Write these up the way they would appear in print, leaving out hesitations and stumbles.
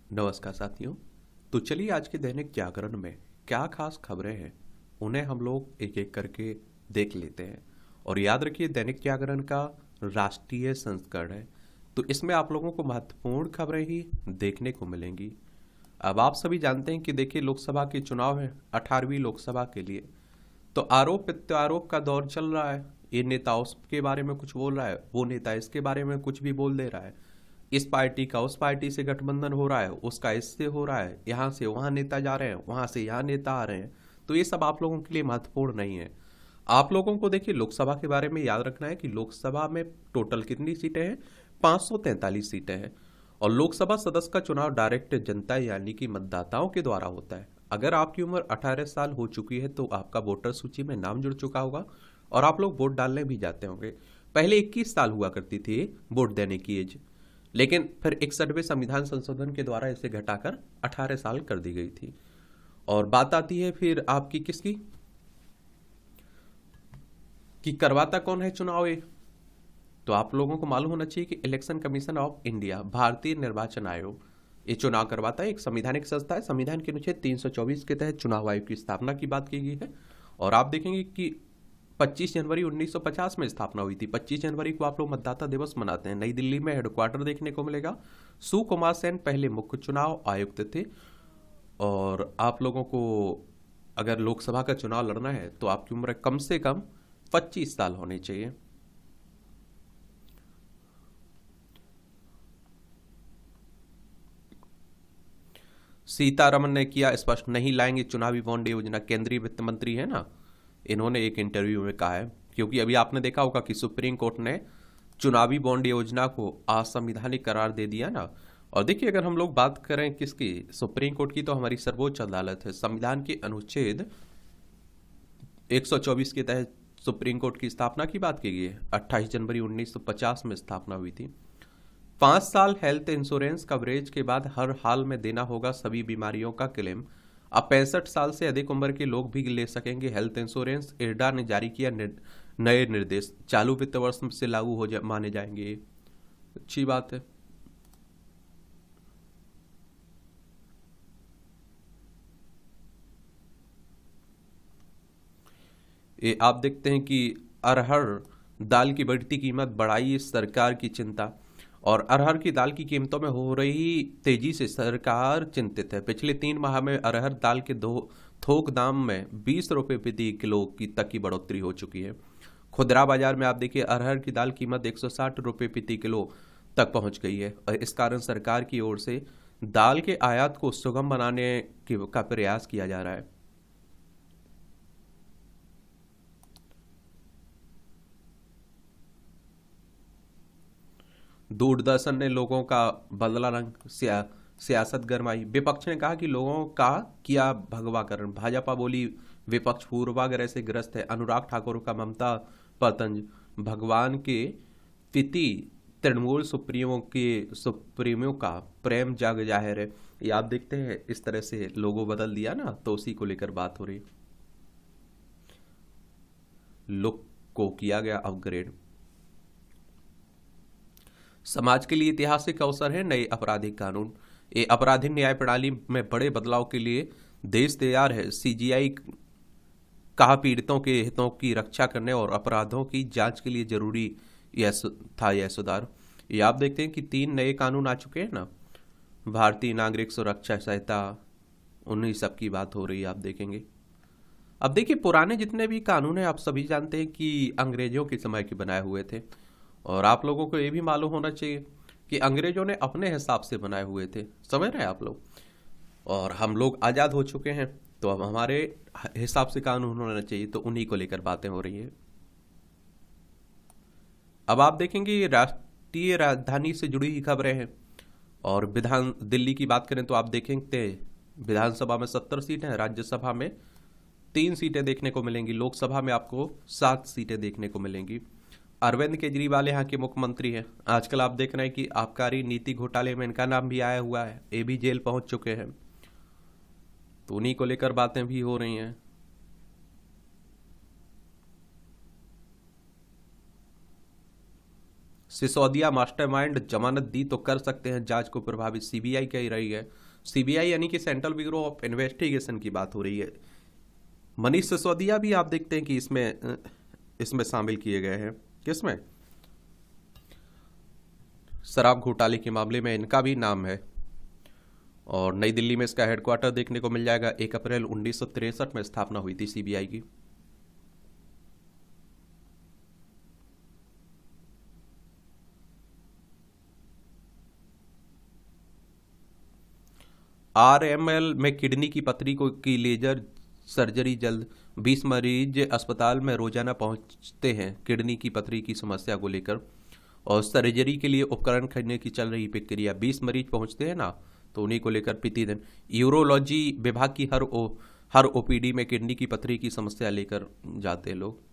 नमस्कार साथियों। तो चलिए आज के दैनिक जागरण में क्या खास खबरें हैं उन्हें हम लोग एक एक करके देख लेते हैं। और याद रखिए दैनिक जागरण का राष्ट्रीय संस्करण है, तो इसमें आप लोगों को महत्वपूर्ण खबरें ही देखने को मिलेंगी। अब आप सभी जानते हैं कि देखिए लोकसभा के चुनाव है 18वीं लोकसभा के लिए। तो आरोप प्रत्यारोप का दौर चल रहा है। ये नेता उसके बारे में कुछ बोल रहा है, वो नेता इसके बारे में कुछ भी बोल दे रहा है। इस पार्टी का उस पार्टी से गठबंधन हो रहा है, उसका इससे हो रहा है, यहाँ से वहाँ नेता जा रहे हैं, वहाँ से यहाँ नेता आ रहे हैं। तो ये सब आप लोगों के लिए महत्वपूर्ण नहीं है। आप लोगों को देखिए लोकसभा के बारे में याद रखना है कि लोकसभा में टोटल कितनी सीटें हैं, 543 सीटें हैं। और लोकसभा सदस्य का चुनाव डायरेक्ट जनता यानी कि मतदाताओं के द्वारा होता है। अगर आपकी उम्र 18 साल हो चुकी है तो आपका वोटर सूची में नाम जुड़ चुका होगा और आप लोग वोट डालने भी जाते होंगे। पहले 21 साल हुआ करती थी वोट देने की एज, लेकिन फिर 61वें संविधान संशोधन के द्वारा इसे घटाकर 18 साल कर दी गई थी। और बात आती है फिर आपकी किसकी, कि करवाता कौन है चुनाव ये। तो आप लोगों को मालूम होना चाहिए कि इलेक्शन कमीशन ऑफ इंडिया, भारतीय निर्वाचन आयोग, ये चुनाव करवाता है। एक संवैधानिक संस्था है। संविधान के अनुच्छेद 324 के तहत चुनाव आयोग की स्थापना की बात की गई है। और आप देखेंगे कि 25 जनवरी 1950 में स्थापना हुई थी। 25 जनवरी को आप लोग मतदाता दिवस मनाते हैं। नई दिल्ली में हेडक्वार्टर देखने को मिलेगा। सुकुमार सेन पहले मुख्य चुनाव आयुक्त थे। और आप लोगों को अगर लोकसभा का चुनाव लड़ना है तो आपकी उम्र कम से कम 25 साल होनी चाहिए। सीतारमन ने किया स्पष्ट, नहीं लाएंगे चुनावी बॉन्ड योजना। केंद्रीय वित्त मंत्री है ना, इन्होंने एक इंटरव्यू में कहा है, क्योंकि अभी आपने देखा होगा कि सुप्रीम कोर्ट ने चुनावी बॉन्ड योजना को असंवैधानिक करार दे दिया ना। और देखिए अगर हम लोग बात करें किसकी, सुप्रीम कोर्ट की, तो हमारी सर्वोच्च अदालत है। संविधान के अनुच्छेद 124 के तहत सुप्रीम कोर्ट की स्थापना की बात की गई है। 28 जनवरी 1950 में स्थापना हुई थी। 5 साल हेल्थ इंश्योरेंस कवरेज के बाद हर हाल में देना होगा सभी बीमारियों का क्लेम। अब 65 साल से अधिक उम्र के लोग भी ले सकेंगे हेल्थ इंश्योरेंस। इरडा ने जारी किया नए निर्देश, चालू वित्त वर्ष से लागू माने जाएंगे। अच्छी बात है। ये आप देखते हैं कि अरहर दाल की बढ़ती कीमत बढ़ाई सरकार की चिंता। और अरहर की दाल की कीमतों में हो रही तेजी से सरकार चिंतित है। पिछले 3 माह में अरहर दाल के दो थोक दाम में 20 रुपये प्रति किलो की तक की बढ़ोतरी हो चुकी है। खुदरा बाजार में आप देखिए अरहर की दाल कीमत 160 रुपये प्रति किलो तक पहुंच गई है। और इस कारण सरकार की ओर से दाल के आयात को सुगम बनाने का प्रयास किया जा रहा है। दूरदर्शन ने लोगों का बदला रंग, सियासत गरमाई। विपक्ष ने कहा कि लोगों का किया भगवाकरण। भाजपा बोली विपक्ष पूर्वाग्रह से ग्रस्त है। अनुराग ठाकुर का ममता पर तंज, भगवान के तिथि तृणमूल सुप्रीमो का प्रेम जग जाहिर है। ये आप देखते हैं इस तरह से लोगो बदल दिया ना, तो उसी को लेकर बात हो रही। लुक को किया गया अपग्रेड। समाज के लिए ऐतिहासिक अवसर है नए आपराधिक कानून। ये आपराधिक न्याय प्रणाली में बड़े बदलाव के लिए देश तैयार है। सीजीआई कहा पीड़ितों के हितों की रक्षा करने और अपराधों की जांच के लिए जरूरी यह सुधार। ये आप देखते हैं कि 3 नए कानून आ चुके हैं ना। भारतीय नागरिक सुरक्षा संहिता, उन्हीं सब की बात हो रही है, आप देखेंगे। अब देखिए पुराने जितने भी कानून हैं आप सभी जानते हैं कि अंग्रेजों के समय के बनाए हुए थे। और आप लोगों को ये भी मालूम होना चाहिए कि अंग्रेजों ने अपने हिसाब से बनाए हुए थे, समझ रहे हैं आप लोग। और हम लोग आज़ाद हो चुके हैं, तो अब हमारे हिसाब से कानून होना चाहिए, तो उन्हीं को लेकर बातें हो रही हैं। अब आप देखेंगे ये राष्ट्रीय राजधानी से जुड़ी ही खबरें हैं। और विधान दिल्ली की बात करें तो आप देखेंगे विधानसभा में 70 सीटें हैं, राज्यसभा में 3 सीटें देखने को मिलेंगी, लोकसभा में आपको 7 सीटें देखने को मिलेंगी। अरविंद केजरीवाल यहाँ के मुख्यमंत्री हैं। आजकल आप देख रहे हैं कि आबकारी नीति घोटाले में इनका नाम भी आया हुआ है, ये भी जेल पहुंच चुके हैं। तो उन्हीं को लेकर बातें भी हो रही हैं। सिसोदिया मास्टरमाइंड जमानत दी तो कर सकते हैं जांच को प्रभावित, सीबीआई कह रही है। सीबीआई यानी कि सेंट्रल ब्यूरो ऑफ इन्वेस्टिगेशन की बात हो रही है। मनीष सिसोदिया भी आप देखते हैं कि इसमें शामिल किए गए हैं। किसमें? शराब घोटाले के मामले में इनका भी नाम है। और नई दिल्ली में इसका हेडक्वार्टर देखने को मिल जाएगा। 1 अप्रैल 1963 में स्थापना हुई थी सीबीआई की। आरएमएल में किडनी की पथरी को की लेजर सर्जरी जल्द, 20 मरीज अस्पताल में रोजाना पहुंचते हैं किडनी की पथरी की समस्या को लेकर, और सर्जरी के लिए उपकरण खरीदने की चल रही प्रक्रिया। 20 मरीज पहुंचते हैं ना, तो उन्हीं को लेकर प्रतिदिन यूरोलॉजी विभाग की हर ओपीडी में किडनी की पथरी की समस्या लेकर जाते हैं लोग।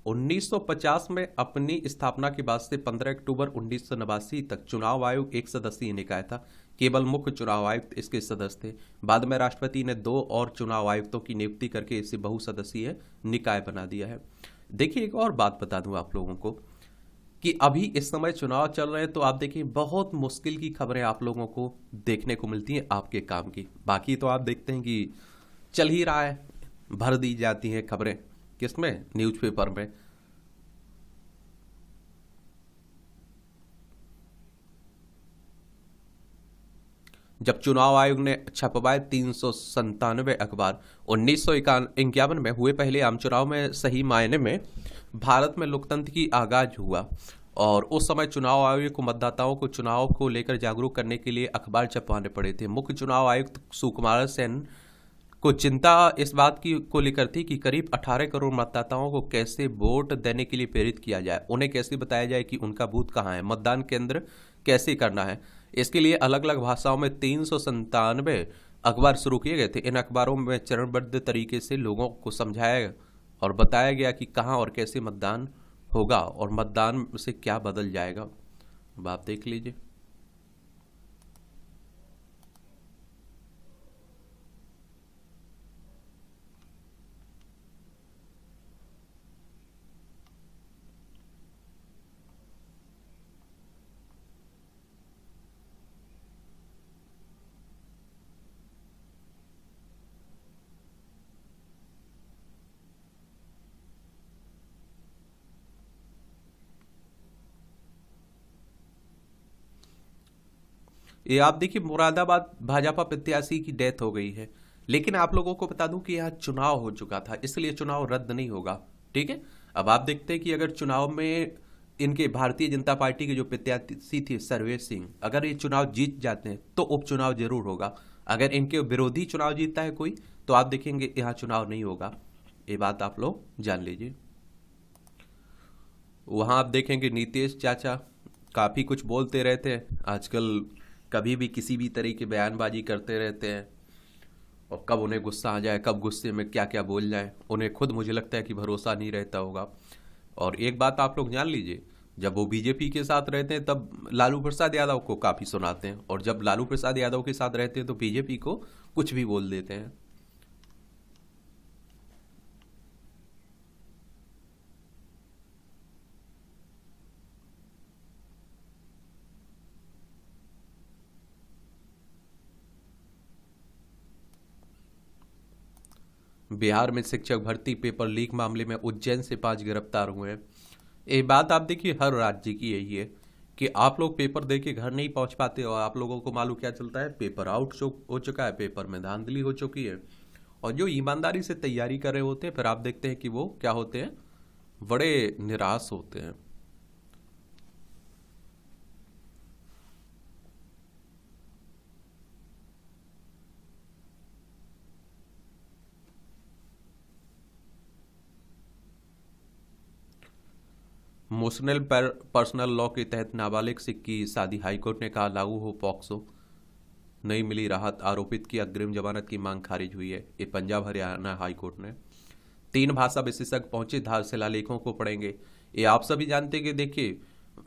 1950 में अपनी स्थापना के बाद से 15 अक्टूबर 1989 तक चुनाव आयोग एक सदस्यीय निकाय था। केवल मुख्य चुनाव आयुक्त इसके सदस्य थे। बाद में राष्ट्रपति ने 2 और चुनाव आयुक्तों की नियुक्ति करके इसे बहुसदस्यीय निकाय बना दिया है। देखिए, एक और बात बता दूं आप लोगों को कि अभी इस समय चुनाव चल रहे हैं, तो आप देखिए बहुत मुश्किल की खबरें आप लोगों को देखने को मिलती हैं आपके काम की। बाकी तो आप देखते हैं कि चल ही रहा है, भर दी जाती हैं खबरें। किसमें? न्यूज़पेपर में। जब चुनाव आयोग ने छपवाए 397 अखबार, 1951 में हुए पहले आम चुनाव में सही मायने में भारत में लोकतंत्र की आगाज हुआ। और उस समय चुनाव आयोग को मतदाताओं को चुनाव को लेकर जागरूक करने के लिए अखबार छपवाने पड़े थे। मुख्य चुनाव आयुक्त सुकुमार सेन को चिंता इस बात की को लेकर थी कि करीब 18 करोड़ मतदाताओं को कैसे वोट देने के लिए प्रेरित किया जाए, उन्हें कैसे बताया जाए कि उनका बूथ कहाँ है, मतदान केंद्र कैसे करना है। इसके लिए अलग अलग भाषाओं में 397 अखबार शुरू किए गए थे। इन अखबारों में चरणबद्ध तरीके से लोगों को समझाया और बताया गया कि कहाँ और कैसे मतदान होगा और मतदान से क्या बदल जाएगा। अब आप देख लीजिए। ये आप देखिए, मुरादाबाद भाजपा प्रत्याशी की डेथ हो गई है, लेकिन आप लोगों को बता दूं कि यहाँ चुनाव हो चुका था, इसलिए चुनाव रद्द नहीं होगा। ठीक है। अब आप देखते हैं कि अगर चुनाव में इनके भारतीय जनता पार्टी के जो प्रत्याशी थे सर्वेश सिंह, अगर ये चुनाव जीत जाते हैं तो उपचुनाव जरूर होगा। अगर इनके विरोधी चुनाव जीतता है कोई, तो आप देखेंगे यहाँ चुनाव नहीं होगा। ये बात आप लोग जान लीजिए। वहां आप देखेंगे नीतीश चाचा काफी कुछ बोलते रहते हैं आजकल, कभी भी किसी भी तरह की बयानबाजी करते रहते हैं, और कब उन्हें गुस्सा आ जाए, कब गुस्से में क्या क्या बोल जाए, उन्हें खुद मुझे लगता है कि भरोसा नहीं रहता होगा। और एक बात आप लोग जान लीजिए, जब वो बीजेपी के साथ रहते हैं तब लालू प्रसाद यादव को काफी सुनाते हैं, और जब लालू प्रसाद यादव के साथ रहते हैं तो बीजेपी को कुछ भी बोल देते हैं। बिहार में शिक्षक भर्ती पेपर लीक मामले में उज्जैन से 5 गिरफ्तार हुए हैं। ये बात आप देखिए, हर राज्य की यही है कि आप लोग पेपर दे के घर नहीं पहुंच पाते, और आप लोगों को मालूम क्या चलता है, पेपर आउट हो चुका है, पेपर में धांधली हो चुकी है। और जो ईमानदारी से तैयारी कर रहे होते हैं, फिर आप देखते हैं कि वो क्या होते हैं, बड़े निराश होते हैं। मोशनल पर्सनल लॉ के तहत नाबालिग से की शादी, हाईकोर्ट ने कहा लागू हो पॉक्सो, नहीं मिली राहत, आरोपित की अग्रिम जमानत की मांग खारिज हुई है। ये पंजाब हरियाणा हाईकोर्ट ने। 3 भाषा विशेषज्ञ पहुंचे, धार शिलालेखों को पढ़ेंगे। ये आप सभी जानते हैं कि देखिए,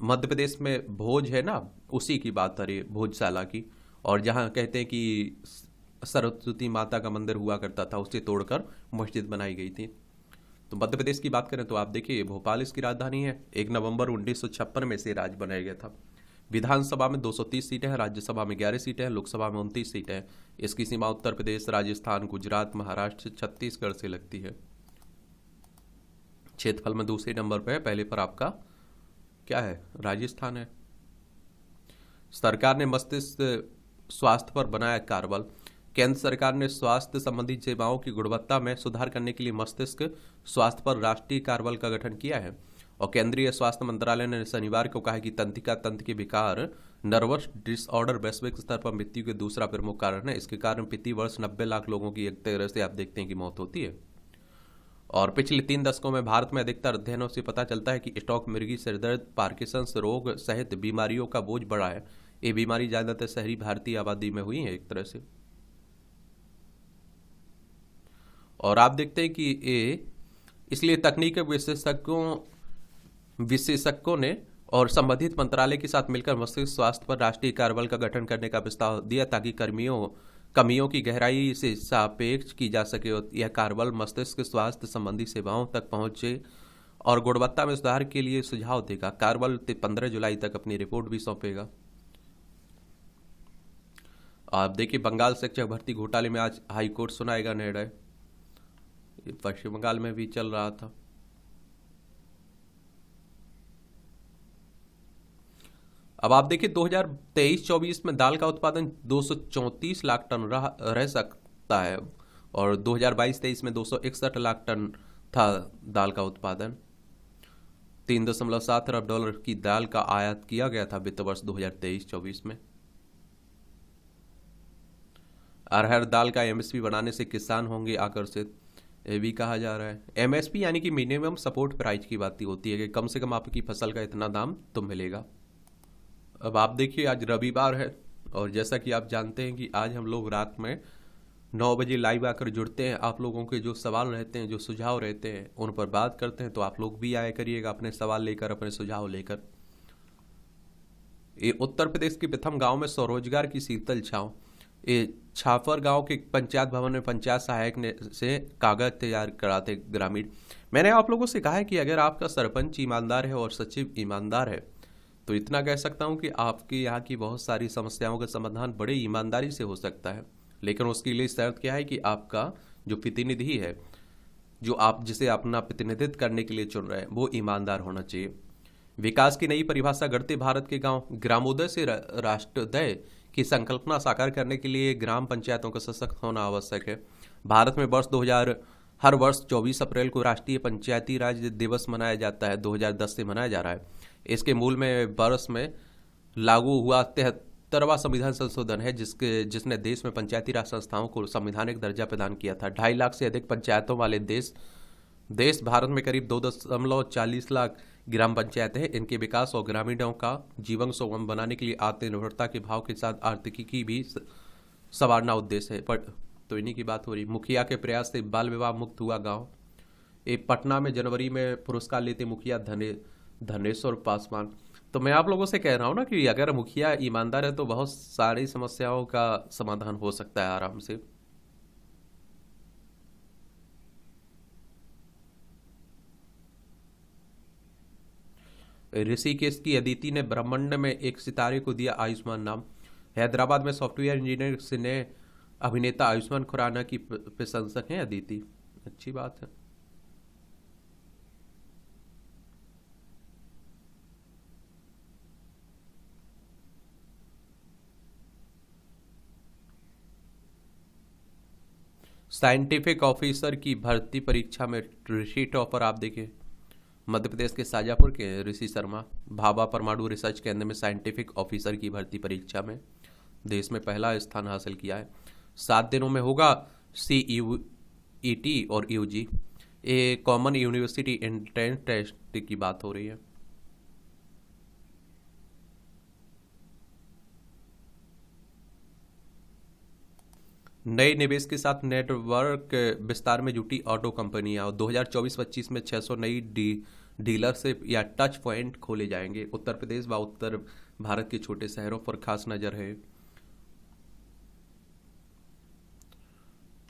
मध्य प्रदेश में भोज है ना, उसी की बात है ये, भोजशाला की। और जहाँ कहते हैं कि सरस्वती माता का मंदिर हुआ करता था, उसे तोड़कर मस्जिद बनाई गई थी। तो मध्य प्रदेश की बात करें तो आप देखिए भोपाल इसकी राजधानी है। 1 नवंबर 1956 में से राज्य बनाया गया था। विधानसभा में 230 सीटें हैं, राज्यसभा में 11 सीटें हैं, लोकसभा में 29 सीटें हैं। इसकी सीमा उत्तर प्रदेश, राजस्थान, गुजरात, महाराष्ट्र, छत्तीसगढ़ से लगती है। क्षेत्रफल में दूसरे नंबर पर है, पहले पर आपका क्या है, राजस्थान है। सरकार ने मस्तिष्क स्वास्थ्य पर बनाया कार्यबल। केंद्र सरकार ने स्वास्थ्य संबंधी सेवाओं की गुणवत्ता में सुधार करने के लिए मस्तिष्क स्वास्थ्य पर राष्ट्रीय कार्यबल का गठन किया है। और केंद्रीय स्वास्थ्य मंत्रालय ने शनिवार को कहा कि तंत्रिका तंत्र के विकार, नर्वस डिसऑर्डर वैश्विक स्तर पर मृत्यु के दूसरा प्रमुख कारण है। इसके कारण प्रति वर्ष 90 लाख लोगों की एक तरह से आप देखते हैं कि मौत होती है। और पिछले 3 दशकों में भारत में अधिकतर अध्ययनों से पता चलता है कि स्टॉक, मिर्गी, सिरदर्द, पार्किंसंस रोग सहित बीमारियों का बोझ बढ़ा है। ये बीमारी ज्यादातर शहरी भारतीय आबादी में हुई है एक तरह से। और आप देखते हैं कि ये इसलिए तकनीक विशेषज्ञों ने और संबंधित मंत्रालय के साथ मिलकर मस्तिष्क स्वास्थ्य पर राष्ट्रीय कार्यबल का गठन करने का प्रस्ताव दिया ताकि कमियों की गहराई से सापेक्ष की जा सके। यह कार्यबल मस्तिष्क स्वास्थ्य संबंधी सेवाओं तक पहुंचे और गुणवत्ता में सुधार के लिए सुझाव देगा। कार्यबल 15 जुलाई तक अपनी रिपोर्ट भी सौंपेगा। आप देखिए बंगाल शिक्षक भर्ती घोटाले में आज हाईकोर्ट सुनाएगा निर्णय। पश्चिम बंगाल में भी चल रहा था। अब आप देखिए 2023-24 में दाल का उत्पादन 234 लाख टन रह सकता है और 2022-23 में 261 लाख टन था दाल का उत्पादन। 3.7 अरब डॉलर की दाल का आयात किया गया था वित्त वर्ष 2023-24 में। अरहर दाल का एमएसपी बढ़ाने से किसान होंगे आकर्षित, ये भी कहा जा रहा है। एमएसपी यानी कि मिनिमम सपोर्ट प्राइस की बात होती है कि कम से कम आपकी फसल का इतना दाम तो मिलेगा। अब आप देखिए आज रविवार है और जैसा कि आप जानते हैं कि आज हम लोग रात में 9 बजे लाइव आकर जुड़ते हैं। आप लोगों के जो सवाल रहते हैं, जो सुझाव रहते हैं, उन पर बात करते हैं। तो आप लोग भी आया करिएगा अपने सवाल लेकर, अपने सुझाव लेकर। ये उत्तर प्रदेश के प्रथम गांव में स्वरोजगार की शीतल छांव। ये छाफर गांव के पंचायत भवन में पंचायत सहायक ने से कागज तैयार कराते ग्रामीण। मैंने आप लोगों से कहा है कि अगर आपका सरपंच ईमानदार है और सचिव ईमानदार है तो इतना कह सकता हूं कि आपके यहाँ की बहुत सारी समस्याओं का समाधान बड़े ईमानदारी से हो सकता है। लेकिन उसके लिए शर्त क्या है कि आपका जो प्रतिनिधि है, जो आप जिसे अपना प्रतिनिधित्व करने के लिए चुन रहे हैं, वो ईमानदार होना चाहिए। विकास की नई परिभाषा गढ़ते भारत के गांव। ग्रामोदय से राष्ट्रोदय की संकल्पना साकार करने के लिए ग्राम पंचायतों का सशक्त होना आवश्यक है। भारत में हर वर्ष 24 अप्रैल को राष्ट्रीय पंचायती राज दिवस मनाया जाता है। 2010 से मनाया जा रहा है। इसके मूल में वर्ष में लागू हुआ 73वां संविधान संशोधन है जिसने देश में पंचायती राज संस्थाओं को संवैधानिक दर्जा प्रदान किया था। 2.5 लाख से अधिक पंचायतों वाले देश भारत में करीब 2.40 लाख ग्राम पंचायतें हैं। इनके विकास और ग्रामीणों का जीवन सुगम बनाने के लिए आत्मनिर्भरता के भाव के साथ आर्थिकी की भी संवारना उद्देश्य है। पर तो इन्हीं की बात हो रही। मुखिया के प्रयास से बाल विवाह मुक्त हुआ गांव। एक पटना में जनवरी में पुरस्कार लेते मुखिया धनेश्वर पासवान। तो मैं आप लोगों से कह रहा हूं ना कि अगर मुखिया ईमानदार है तो बहुत सारी समस्याओं का समाधान हो सकता है आराम से। ऋषिकेश की अदिति ने ब्रह्मांड में एक सितारे को दिया आयुष्मान नाम। हैदराबाद में सॉफ्टवेयर इंजीनियर से ने अभिनेता आयुष्मान खुराना की प्रशंसक हैं अदिति। अच्छी बात है। साइंटिफिक ऑफिसर की भर्ती परीक्षा में ऋषि टॉपर। आप देखिए मध्य प्रदेश के शाजापुर के ऋषि शर्मा भाभा परमाणु रिसर्च केंद्र में साइंटिफिक ऑफिसर की भर्ती परीक्षा में देश में पहला स्थान हासिल किया है। 7 दिनों में होगा CUET और UG, ये कॉमन यूनिवर्सिटी एंट्रेंस टेस्ट की बात हो रही है। नए निवेश के साथ नेटवर्क विस्तार में जुटी ऑटो कंपनियां और 2024-25 में 600 नई डीलरशिप या टच पॉइंट खोले जाएंगे। उत्तर प्रदेश व उत्तर भारत के छोटे शहरों पर खास नजर है।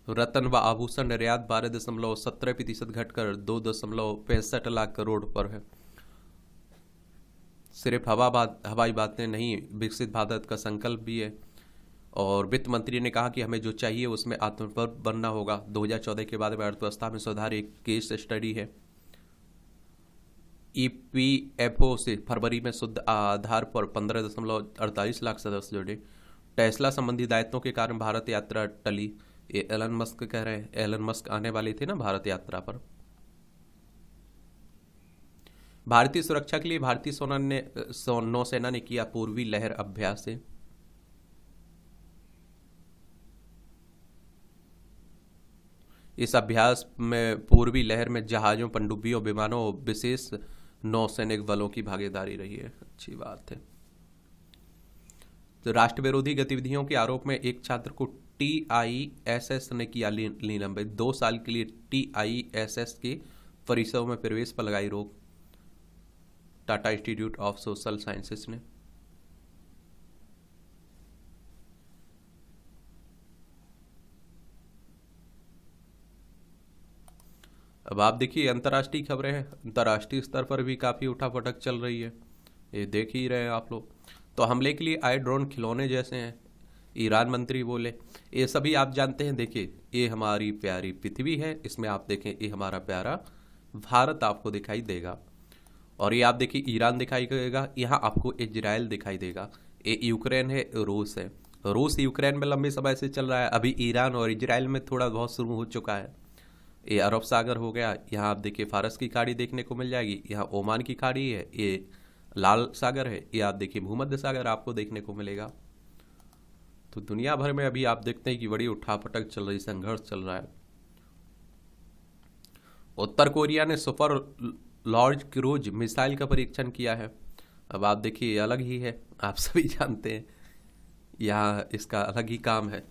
रत्न व आभूषण निर्यात 12.17% घटकर 2.65 लाख करोड़ पर है। सिर्फ हवाई बातें नहीं, विकसित भारत का संकल्प भी है। और वित्त मंत्री ने कहा कि हमें जो चाहिए उसमें आत्मनिर्भर बनना होगा। 2014 के बाद में अर्थव्यवस्था में सुधार एक केस स्टडी है। ईपीएफओ से फरवरी में शुद्ध आधार पर 15.48 लाख सदस्य जुड़े। टेस्ला संबंधी दायित्वों के कारण भारत यात्रा टली। ये एलन मस्क कह रहे हैं, एलन मस्क आने वाले थे ना भारत यात्रा पर। भारतीय सुरक्षा के लिए भारतीय नौसेना ने किया पूर्वी लहर अभ्यास से। इस अभ्यास में पूर्वी लहर में जहाजों, पनडुब्बियों, विमानों और विशेष नौसैनिक बलों की भागीदारी रही है। अच्छी बात है। तो राष्ट्र विरोधी गतिविधियों के आरोप में एक छात्र को टीआईएसएस ने किया निलंबित। 2 साल के लिए टीआईएसएस के परिसरों में प्रवेश पर लगाई रोक। Tata institute of social sciences ने। अब आप देखिए अंतर्राष्ट्रीय खबरें हैं। अंतर्राष्ट्रीय स्तर पर भी काफ़ी उठापटक चल रही है, ये देख ही रहे हैं आप लोग। तो हमले के लिए आए ड्रोन खिलौने जैसे हैं, ईरान मंत्री बोले। ये सभी आप जानते हैं। देखिए ये हमारी प्यारी पृथ्वी है, इसमें आप देखें ये हमारा प्यारा भारत आपको दिखाई देगा। और ये आप देखिए ईरान दिखाई देगा, यहाँ आपको इजराइल दिखाई देगा। ये यूक्रेन है, रूस है। रूस यूक्रेन में लंबे समय से चल रहा है, अभी ईरान और इजराइल में थोड़ा बहुत शुरू हो चुका है। ये अरब सागर हो गया, यहाँ आप देखिए फारस की खाड़ी देखने को मिल जाएगी। यहाँ ओमान की खाड़ी है, ये लाल सागर है। ये आप देखिए भूमध्य सागर आपको देखने को मिलेगा। तो दुनिया भर में अभी आप देखते हैं कि बड़ी उठापटक चल रही, संघर्ष चल रहा है। उत्तर कोरिया ने सुपर लॉर्ज क्रूज मिसाइल का परीक्षण किया है। अब आप देखिए अलग ही है, आप सभी जानते हैं यहाँ इसका अलग ही काम है।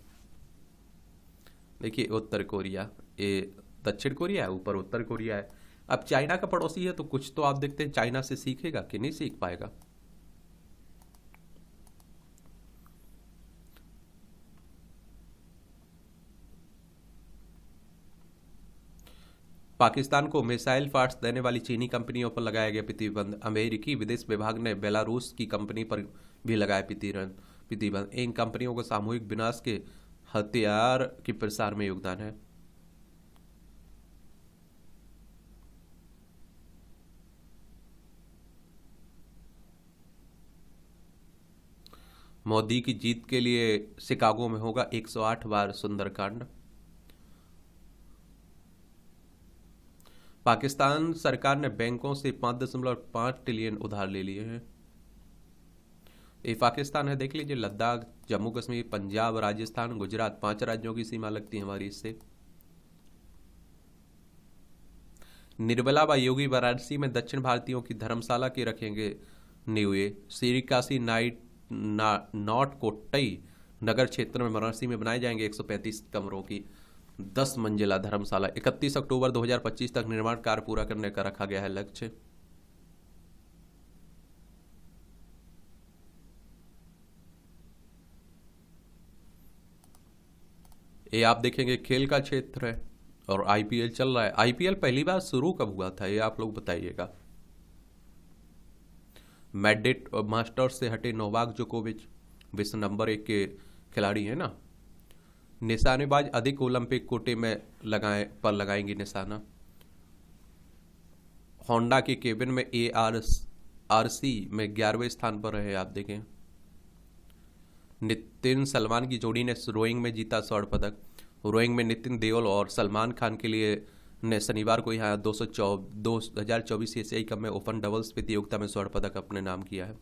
देखिए उत्तर कोरिया, ये दक्षिण कोरिया है, ऊपर उत्तर कोरिया है। अब चाइना का पड़ोसी है तो कुछ तो आप देखते हैं चाइना से सीखेगा कि नहीं सीख पाएगा। पाकिस्तान को मिसाइल पार्ट्स देने वाली चीनी कंपनियों पर लगाया गया प्रतिबंध। अमेरिकी विदेश विभाग ने बेलारूस की कंपनी पर भी लगाया प्रतिबंध। इन कंपनियों को सामूहिक विनाश के हथियार के प्रसार में योगदान है। मोदी की जीत के लिए शिकागो में होगा 108 बार सुंदरकांड। पाकिस्तान सरकार ने बैंकों से 5.5 ट्रिलियन उधार ले लिए हैं। ये पाकिस्तान है, देख लीजिए। लद्दाख, जम्मू कश्मीर, पंजाब, राजस्थान, गुजरात, 5 राज्यों की सीमा लगती है हमारी इससे। निर्मला व योगी वाराणसी में दक्षिण भारतीयों की धर्मशाला के रखेंगे नींवें। श्रीकाशी नॉट कोट्टई नगर क्षेत्र में वाराणसी में बनाए जाएंगे 135 कमरों की 10 मंजिला धर्मशाला। 31 अक्टूबर 2025 तक निर्माण कार्य पूरा करने का रखा गया है लक्ष्य। ये आप देखेंगे खेल का क्षेत्र है और आईपीएल चल रहा है। आईपीएल पहली बार शुरू कब हुआ था ये आप लोग बताइएगा। मैड्रिड मास्टर्स से हटे नोवाक जोकोविच, विश्व नंबर 1 के खिलाड़ी है ना। निशानेबाज अधिक ओलंपिक कोटे में लगाएंगी निशाना। होंडा के केबिन में ARC में 11वें स्थान पर रहे, आप देखें। नितिन सलमान की जोड़ी ने रोइंग में जीता स्वर्ण पदक। रोइंग में नितिन देओल और सलमान खान के लिए ने शनिवार को यहाँ 2024 एशियाई कप में ओपन डबल्स प्रतियोगिता में स्वर्ण पदक अपने नाम किया है।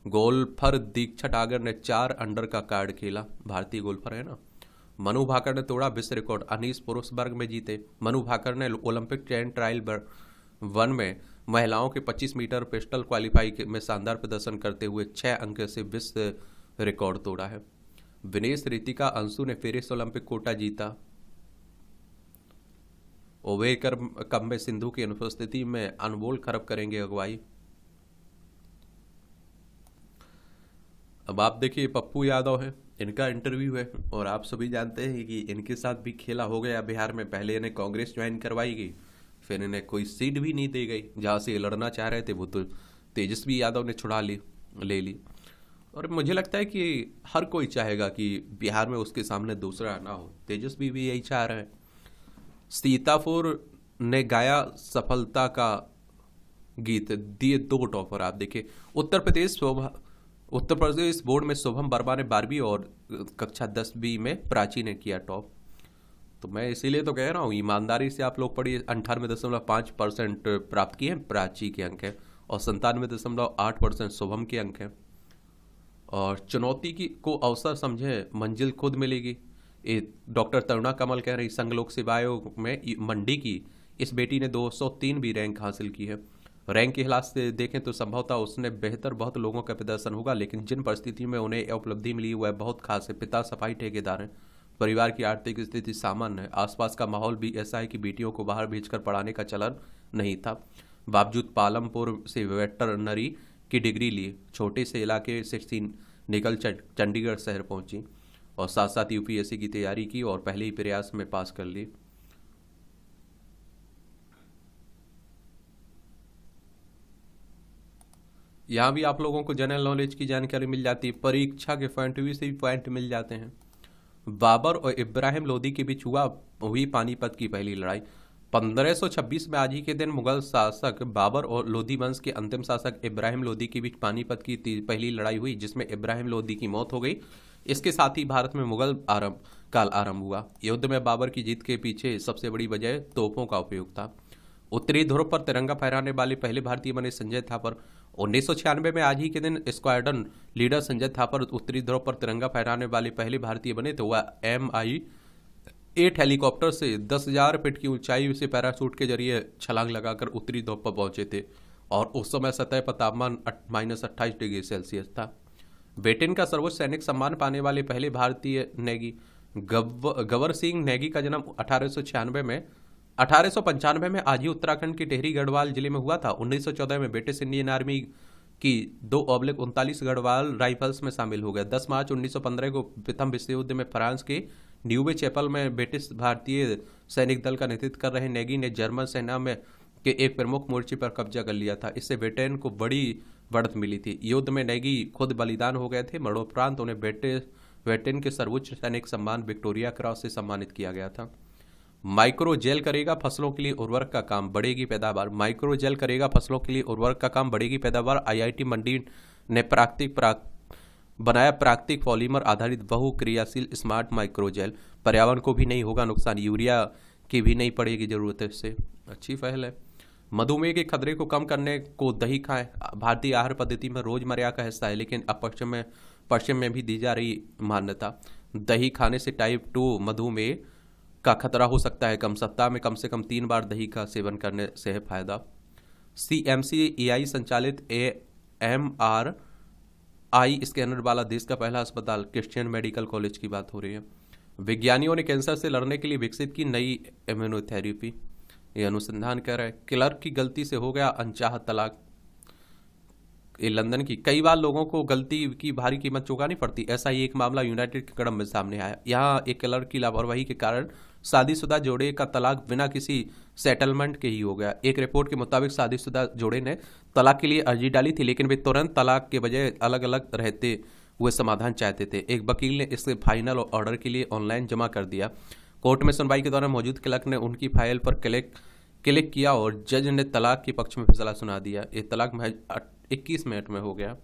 गोल्फर दीक्षित आगर ने 4 अंडर का कार्ड खेला। भारतीय गोल्फर है ना। मनु भाकर ने तोड़ा विश्व रिकॉर्ड। अनीस पुरुष वर्ग में जीते। मनु भाकर ने ओलंपिक ट्रायल 1 में महिलाओं के 25 मीटर पिस्टल क्वालिफाई में शानदार प्रदर्शन करते हुए 6 अंक से विश्व रिकॉर्ड तोड़ा है। विनेश रितिका अंशु ने पेरिस ओलंपिक कोटा जीता। ओवेकर कप में सिंधु की अनुपस्थिति में अनमोल खरब करेंगे अगुवाई। अब आप देखिए पप्पू यादव है, इनका इंटरव्यू है और आप सभी जानते हैं कि इनके साथ भी खेला हो गया बिहार में। पहले इन्हें कांग्रेस ज्वाइन करवाई गई, फिर इन्हें कोई सीट भी नहीं दी गई। जहाँ से ये लड़ना चाह रहे थे वो तो तेजस्वी यादव ने छुड़ा ली, ले ली। और मुझे लगता है कि हर कोई चाहेगा कि बिहार में उसके सामने दूसरा ना हो। तेजस्वी भी यही चाह रहे हैं। सीतापुर ने गाया सफलता का गीत, दिए 2 टॉपर। आप देखिए, उत्तर प्रदेश बोर्ड में शुभम वर्मा ने 12वीं और कक्षा 10वीं में प्राची ने किया टॉप। तो मैं इसीलिए तो कह रहा हूँ, ईमानदारी से आप लोग पढ़िए। 98.5% प्राप्त किए हैं प्राची के अंक हैं और 97.8% शुभम के अंक हैं। और चुनौती की को अवसर समझे, मंजिल खुद मिलेगी। ये डॉक्टर तरुणा कमल कह रही, संघ लोक सेवा आयोग में मंडी की इस बेटी ने 203वीं रैंक हासिल की है। रैंक के हिसाब से देखें तो संभवतः उसने बेहतर बहुत लोगों का प्रदर्शन होगा, लेकिन जिन परिस्थिति में उन्हें यह उपलब्धि मिली वह बहुत खास है। पिता सफाई ठेकेदार हैं, परिवार की आर्थिक स्थिति सामान्य है, आसपास का माहौल भी ऐसा है कि बेटियों को बाहर भेजकर पढ़ाने का चलन नहीं था। बावजूद पालमपुर से वेटरनरी की डिग्री ली, छोटे से इलाके से निकल चंडीगढ़ शहर पहुंची और साथ साथ यूपीएससी की तैयारी की और पहले ही प्रयास में पास कर ली। यहाँ भी आप लोगों को जनरल नॉलेज की जानकारी मिल जाती है, परीक्षा के पॉइंट व्यू से भी पॉइंट मिल जाते हैं। बाबर और इब्राहिम लोदी के बीच हुई पानीपत की पहली लड़ाई। 1526 में आज ही के दिन मुगल शासक बाबर और लोदी वंश के अंतिम शासक इब्राहिम लोदी के बीच पानीपत की पहली लड़ाई हुई, जिसमें इब्राहिम लोदी की मौत हो गई। इसके साथ ही भारत में मुगल काल आरंभ हुआ। युद्ध में बाबर की जीत के पीछे सबसे बड़ी वजह तोपों का उपयोग था। उत्तरी ध्रुव पर तिरंगा फहराने वाले पहले भारतीय बने संजय थापर। 1996 में आज ही के दिन स्क्वाड्रन लीडर संजय थापर उत्तरी ध्रुव पर तिरंगा फहराने वाले पहले भारतीय बने। तो वह MI-8 हेलीकॉप्टर से 10,000 फीट की ऊंचाई से पैराशूट के जरिए छलांग लगाकर उत्तरी ध्रुव पर पहुंचे थे और उस समय सतह पर तापमान -28 डिग्री सेल्सियस था। ब्रिटेन का सर्वोच्च सैनिक सम्मान पाने वाले पहले भारतीय नेगी गवर सिंह नेगी का जन्म 1895 में आज ही उत्तराखंड के टिहरी गढ़वाल जिले में हुआ था। 1914 में ब्रिटिश इंडियन आर्मी की 2/39 गढ़वाल राइफल्स में शामिल हो गए। 10 मार्च 1915 को प्रथम विश्व युद्ध में फ्रांस के न्यूवे चैपल में ब्रिटिश भारतीय सैनिक दल का नेतृत्व कर रहे नेगी ने जर्मन सेना में के एक प्रमुख मोर्चे पर कब्जा कर लिया था। इससे ब्रिटेन को बड़ी बढ़त मिली थी। युद्ध में नेगी खुद बलिदान हो गए थे। मरणोपरांत उन्हें ब्रिटेन के सर्वोच्च सैनिक सम्मान विक्टोरिया क्रॉस से सम्मानित किया गया था। माइक्रो जेल करेगा फसलों के लिए उर्वरक का काम, बढ़ेगी पैदावार। माइक्रो जेल करेगा फसलों के लिए उर्वरक का काम, बढ़ेगी पैदावार। IIT मंडी ने बनाया प्राकृतिक पॉलीमर आधारित बहुक्रियाशील स्मार्ट माइक्रो जेल। पर्यावरण को भी नहीं होगा नुकसान, यूरिया की भी नहीं पड़ेगी जरूरत है। इससे अच्छी पहल है। मधुमेह के खतरे को कम करने को दही खाएं भारतीय आहार पद्धति में रोजमर्रा का हिस्सा है, लेकिन अब पश्चिम में भी दी जा रही मान्यता। दही खाने से टाइप 2 मधुमेह का खतरा हो सकता है कम। सप्ताह में कम से कम 3 बार दही का सेवन करने से है फायदा। CMC AI संचालित MRI स्कैनर वाला देश का पहला अस्पताल, क्रिश्चियन मेडिकल कॉलेज की बात हो रही है। विज्ञानियों ने कैंसर से लड़ने के लिए विकसित की नई इम्यूनोथेरेपी। ये अनुसंधान कर रहा है। क्लर्क की गलती से हो गया अनचाहा तलाक। ये लंदन की कई बार लोगों को गलती की भारी कीमत चुकानी पड़ती। ऐसा ही एक मामला यूनाइटेड किंगडम में सामने आया। यहाँ एक क्लर्क की लापरवाही के कारण शादीशुदा जोड़े का तलाक बिना किसी सेटलमेंट के ही हो गया। एक रिपोर्ट के मुताबिक शादीशुदा जोड़े ने तलाक के लिए अर्जी डाली थी, लेकिन वे तुरंत तलाक के बजाय अलग अलग रहते हुए समाधान चाहते थे। एक वकील ने इसे फाइनल ऑर्डर के लिए ऑनलाइन जमा कर दिया। कोर्ट में सुनवाई के दौरान मौजूद क्लर्क ने उनकी फाइल पर क्लिक किया और जज ने तलाक के पक्ष में फैसला सुना दिया। ये तलाक महज 21 मिनट में हो गया।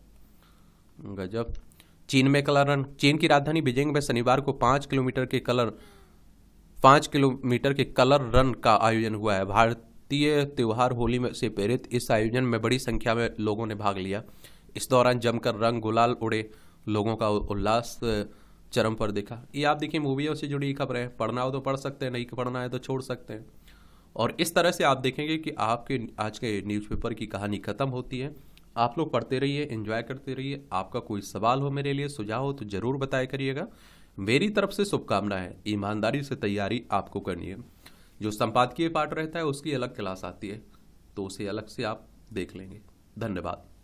गजब। चीन में कलर रन। चीन की राजधानी बीजिंग में शनिवार को 5 किलोमीटर के कलर रन का आयोजन हुआ है। भारतीय त्योहार होली में से प्रेरित इस आयोजन में बड़ी संख्या में लोगों ने भाग लिया। इस दौरान जमकर रंग गुलाल उड़े, लोगों का उल्लास चरम पर दिखा। ये आप देखिए मूवियों से जुड़ी खबरें हैं। पढ़ना हो तो पढ़ सकते हैं, नहीं पढ़ना है तो छोड़ सकते हैं। और इस तरह से आप देखेंगे कि आपके आज के न्यूज़पेपर की कहानी खत्म होती है। आप लोग पढ़ते रहिए, एंजॉय करते रहिए। आपका कोई सवाल हो मेरे लिए, सुझाव हो तो जरूर बताया करिएगा। मेरी तरफ से शुभकामनाएं है। ईमानदारी से तैयारी आपको करनी है। जो संपादकीय पार्ट रहता है उसकी अलग क्लास आती है, तो उसे अलग से आप देख लेंगे। धन्यवाद।